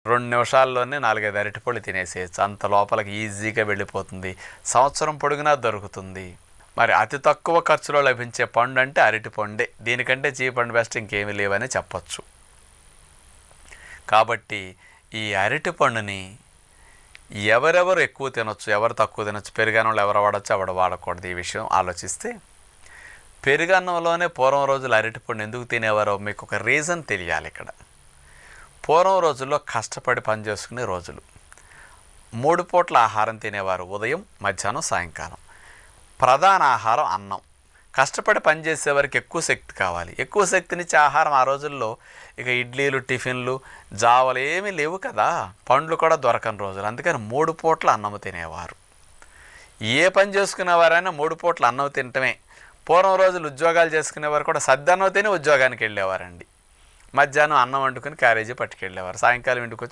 2 నిమిషాల్లోనే 4, 5 అరటిపళ్ళు తినేసేయచ్చు. అంత లోపలికి ఈజీగా వెళ్ళిపోతుంది. సంవత్సరం పొడుగునా దొరుకుతుంది. మరి అతి తక్కువ ఖర్చులో లభించే పండు అంటే అరటి పండే. దీనికంటే చీప్ అండ్ బెస్ట్ ఇంకేమీ లేవని చెప్పచ్చు. కాబట్టి ఈ అరటి పండుని ఎవరెవరు ఎక్కువ తినొచ్చు, ఎవరు తక్కువ తినొచ్చు, పెరుగన్నంలో ఎవరు వాడచ్చు, ఎవరు వాడకూడదు, ఈ విషయం ఆలోచిస్తే పెరుగన్నంలోనే పూర్వం రోజులు అరటిపండు ఎందుకు తినేవారో మీకు ఒక రీజన్ తెలియాలి. ఇక్కడ పూర్వం రోజుల్లో కష్టపడి పనిచేసుకునే రోజులు. 3 పూట్ల ఆహారం తినేవారు, ఉదయం, మధ్యాహ్నం, సాయంకాలం. ప్రధాన ఆహారం అన్నం. కష్టపడి పనిచేసేవారికి ఎక్కువ శక్తి కావాలి. ఎక్కువ శక్తినిచ్చే ఆహారం ఆ రోజుల్లో ఇక ఇడ్లీలు, టిఫిన్లు, జావలు ఏమీ లేవు కదా, పండ్లు కూడా దొరకని రోజులు. అందుకని 3 పూట్ల అన్నం తినేవారు. ఏ పని చేసుకునేవారైనా 3 పూట్ల అన్నం తినటమే. పూర్వం రోజులు ఉద్యోగాలు చేసుకునేవారు కూడా సద్దన్నం తిని ఉద్యోగానికి వెళ్ళేవారండి. మధ్యాహ్నం అన్నం వండుకొని క్యారేజీ పట్టుకెళ్ళేవారు. సాయంకాలం ఇంటికి వచ్చి